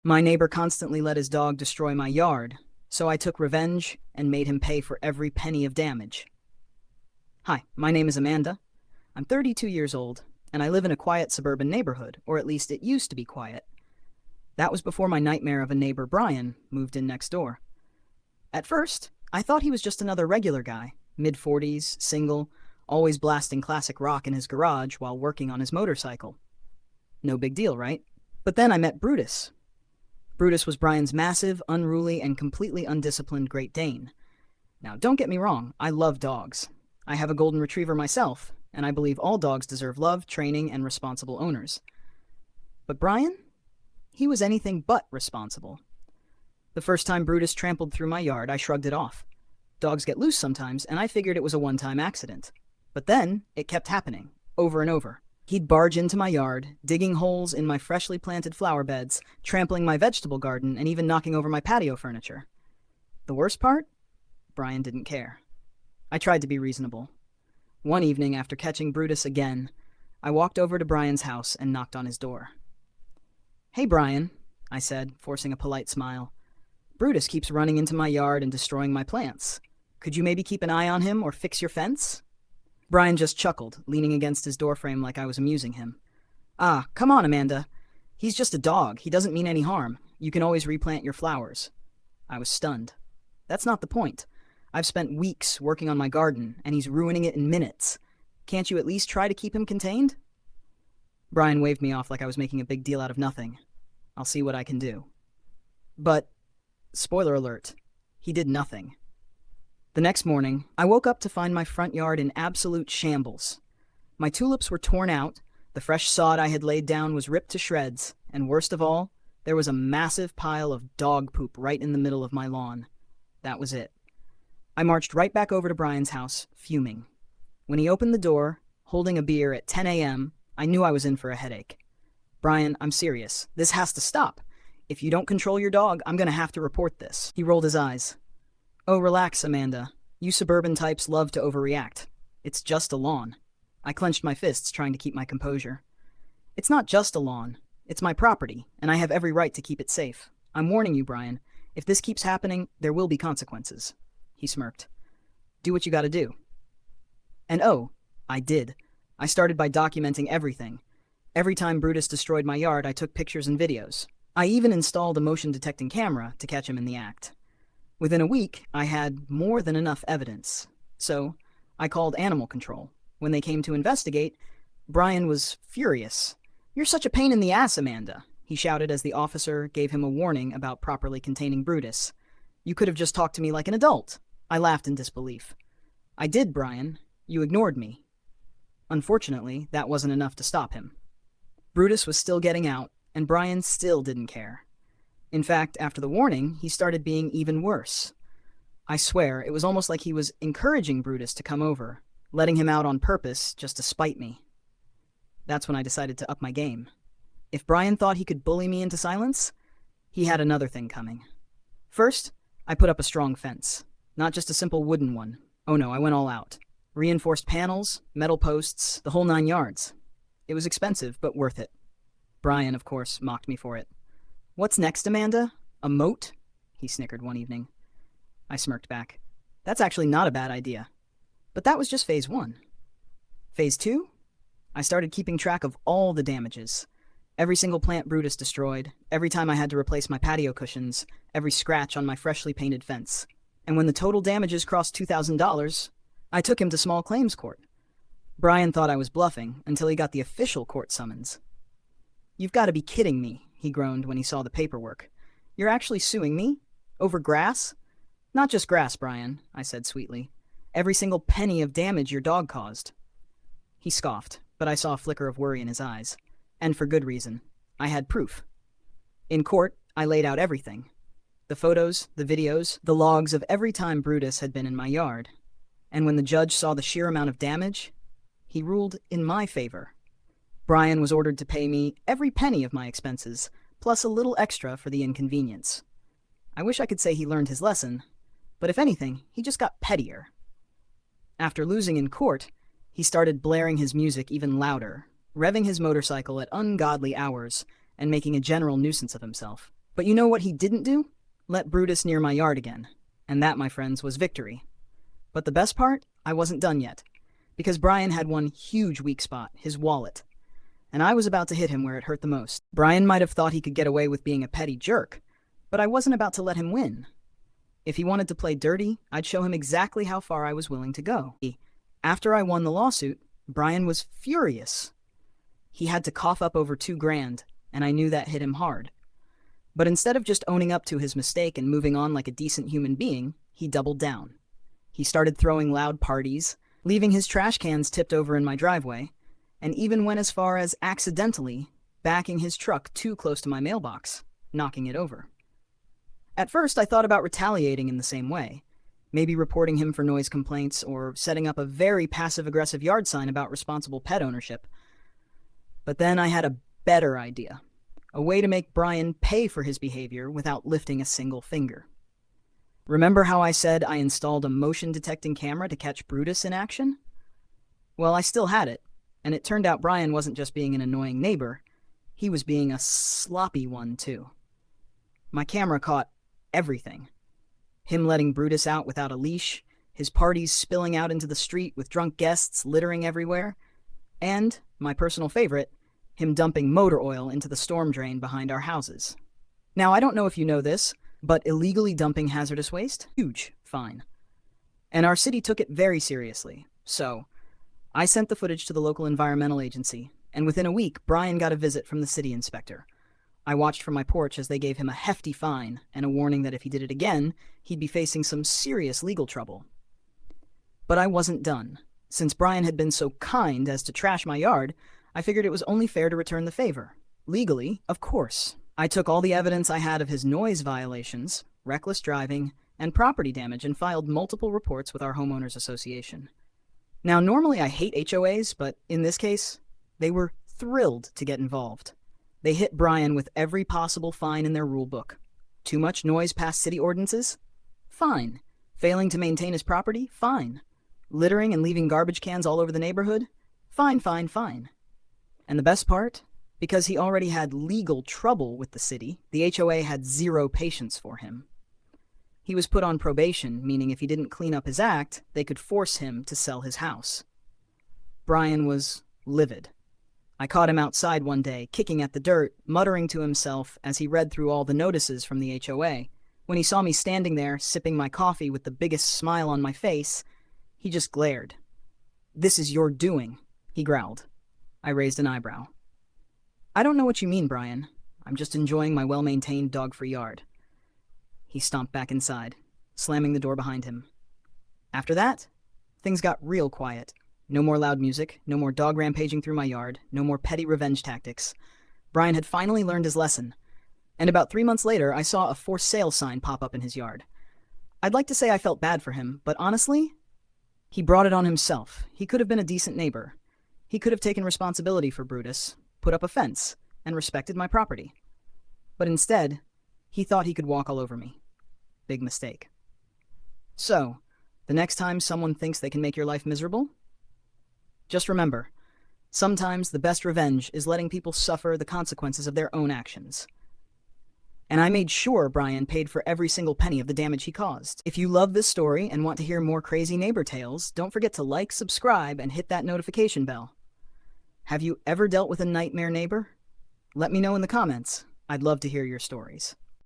My neighbor constantly let his dog destroy my yard, so I took revenge and made him pay for every penny of damage. Hi, my name is Amanda. I'm 32 years old, and I live in a quiet suburban neighborhood, or at least it used to be quiet. That was before my nightmare of a neighbor, Brian, moved in next door. At first, I thought he was just another regular guy, mid-40s, single, always blasting classic rock in his garage while working on his motorcycle. No big deal, right? But then I met Brutus. Brutus was Brian's massive, unruly, and completely undisciplined Great Dane. Now, don't get me wrong, I love dogs. I have a golden retriever myself, and I believe all dogs deserve love, training, and responsible owners. But Brian? He was anything but responsible. The first time Brutus trampled through my yard, I shrugged it off. Dogs get loose sometimes, and I figured it was a one-time accident. But then, it kept happening, over and over. He'd barge into my yard, digging holes in my freshly planted flower beds, trampling my vegetable garden, and even knocking over my patio furniture. The worst part? Brian didn't care. I tried to be reasonable. One evening, after catching Brutus again, I walked over to Brian's house and knocked on his door. "Hey, Brian," I said, forcing a polite smile. "Brutus keeps running into my yard and destroying my plants. Could you maybe keep an eye on him or fix your fence?" Brian just chuckled, leaning against his doorframe like I was amusing him. "Ah, come on, Amanda. He's just a dog. He doesn't mean any harm. You can always replant your flowers." I was stunned. "That's not the point. I've spent weeks working on my garden, and he's ruining it in minutes. Can't you at least try to keep him contained?" Brian waved me off like I was making a big deal out of nothing. "I'll see what I can do." But, spoiler alert, he did nothing. The next morning, I woke up to find my front yard in absolute shambles. My tulips were torn out, the fresh sod I had laid down was ripped to shreds, and worst of all, there was a massive pile of dog poop right in the middle of my lawn. That was it. I marched right back over to Brian's house, fuming. When he opened the door, holding a beer at 10 a.m., I knew I was in for a headache. "Brian, I'm serious. This has to stop. If you don't control your dog, I'm going to have to report this." He rolled his eyes. "Oh, relax, Amanda. You suburban types love to overreact. It's just a lawn." I clenched my fists, trying to keep my composure. "It's not just a lawn. It's my property, and I have every right to keep it safe. I'm warning you, Brian. If this keeps happening, there will be consequences." He smirked. "Do what you gotta do." And oh, I did. I started by documenting everything. Every time Brutus destroyed my yard, I took pictures and videos. I even installed a motion-detecting camera to catch him in the act. Within a week, I had more than enough evidence. So, I called animal control. When they came to investigate, Brian was furious. "You're such a pain in the ass, Amanda," he shouted as the officer gave him a warning about properly containing Brutus. "You could have just talked to me like an adult." I laughed in disbelief. "I did, Brian. You ignored me." Unfortunately, that wasn't enough to stop him. Brutus was still getting out, and Brian still didn't care. In fact, after the warning, he started being even worse. I swear, it was almost like he was encouraging Brutus to come over, letting him out on purpose just to spite me. That's when I decided to up my game. If Brian thought he could bully me into silence, he had another thing coming. First, I put up a strong fence. Not just a simple wooden one. Oh no, I went all out. Reinforced panels, metal posts, the whole 9 yards. It was expensive, but worth it. Brian, of course, mocked me for it. "What's next, Amanda? A moat?" he snickered one evening. I smirked back. "That's actually not a bad idea." But that was just phase 1. Phase 2? I started keeping track of all the damages. Every single plant Brutus destroyed, every time I had to replace my patio cushions, every scratch on my freshly painted fence. And when the total damages crossed $2,000, I took him to small claims court. Brian thought I was bluffing until he got the official court summons. "You've got to be kidding me," he groaned when he saw the paperwork. "You're actually suing me? Over grass?" "Not just grass, Brian," I said sweetly. "Every single penny of damage your dog caused." He scoffed, but I saw a flicker of worry in his eyes. And for good reason. I had proof. In court, I laid out everything. The photos, the videos, the logs of every time Brutus had been in my yard. And when the judge saw the sheer amount of damage, he ruled in my favor. Brian was ordered to pay me every penny of my expenses, plus a little extra for the inconvenience. I wish I could say he learned his lesson, but if anything, he just got pettier. After losing in court, he started blaring his music even louder, revving his motorcycle at ungodly hours, and making a general nuisance of himself. But you know what he didn't do? Let Brutus near my yard again. And that, my friends, was victory. But the best part? I wasn't done yet. Because Brian had one huge weak spot, his wallet. And I was about to hit him where it hurt the most. Brian might have thought he could get away with being a petty jerk, but I wasn't about to let him win. If he wanted to play dirty, I'd show him exactly how far I was willing to go. After I won the lawsuit, Brian was furious. He had to cough up over $2,000, and I knew that hit him hard. But instead of just owning up to his mistake and moving on like a decent human being, he doubled down. He started throwing loud parties, leaving his trash cans tipped over in my driveway, and even went as far as accidentally backing his truck too close to my mailbox, knocking it over. At first, I thought about retaliating in the same way, maybe reporting him for noise complaints or setting up a very passive-aggressive yard sign about responsible pet ownership. But then I had a better idea, a way to make Brian pay for his behavior without lifting a single finger. Remember how I said I installed a motion-detecting camera to catch Brutus in action? Well, I still had it, and it turned out Brian wasn't just being an annoying neighbor, he was being a sloppy one too. My camera caught everything. Him letting Brutus out without a leash, his parties spilling out into the street with drunk guests littering everywhere, and, my personal favorite, him dumping motor oil into the storm drain behind our houses. Now, I don't know if you know this, but illegally dumping hazardous waste? Huge fine. And our city took it very seriously, so I sent the footage to the local environmental agency, and within a week, Brian got a visit from the city inspector. I watched from my porch as they gave him a hefty fine and a warning that if he did it again, he'd be facing some serious legal trouble. But I wasn't done. Since Brian had been so kind as to trash my yard, I figured it was only fair to return the favor. Legally, of course. I took all the evidence I had of his noise violations, reckless driving, and property damage and filed multiple reports with our homeowners association. Now, normally I hate HOAs, but in this case, they were thrilled to get involved. They hit Brian with every possible fine in their rule book. Too much noise past city ordinances? Fine. Failing to maintain his property? Fine. Littering and leaving garbage cans all over the neighborhood? Fine, fine, fine. And the best part? Because he already had legal trouble with the city, the HOA had zero patience for him. He was put on probation, meaning if he didn't clean up his act, they could force him to sell his house. Brian was livid. I caught him outside one day, kicking at the dirt, muttering to himself as he read through all the notices from the HOA. When he saw me standing there, sipping my coffee with the biggest smile on my face, he just glared. "This is your doing," he growled. I raised an eyebrow. "I don't know what you mean, Brian. I'm just enjoying my well-maintained dog-free yard." He stomped back inside, slamming the door behind him. After that, things got real quiet. No more loud music, no more dog rampaging through my yard, no more petty revenge tactics. Brian had finally learned his lesson. And about 3 months later, I saw a for sale sign pop up in his yard. I'd like to say I felt bad for him, but honestly, he brought it on himself. He could have been a decent neighbor. He could have taken responsibility for Brutus, put up a fence, and respected my property. But instead, he thought he could walk all over me. Big mistake. So, the next time someone thinks they can make your life miserable, just remember, sometimes the best revenge is letting people suffer the consequences of their own actions. And I made sure Brian paid for every single penny of the damage he caused. If you love this story and want to hear more crazy neighbor tales, don't forget to like, subscribe, and hit that notification bell. Have you ever dealt with a nightmare neighbor? Let me know in the comments. I'd love to hear your stories.